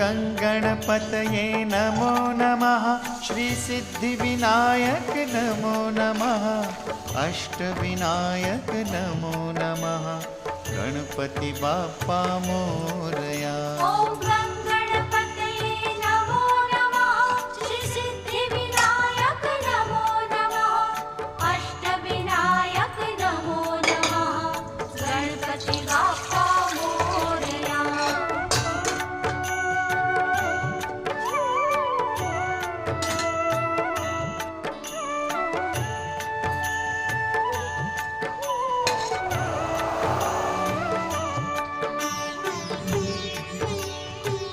गणपतये नमो नमः। श्रीसिद्धिविनायक नमो नमः। अष्टविनायक नमो नमः। गणपति बाप्पा मोरया।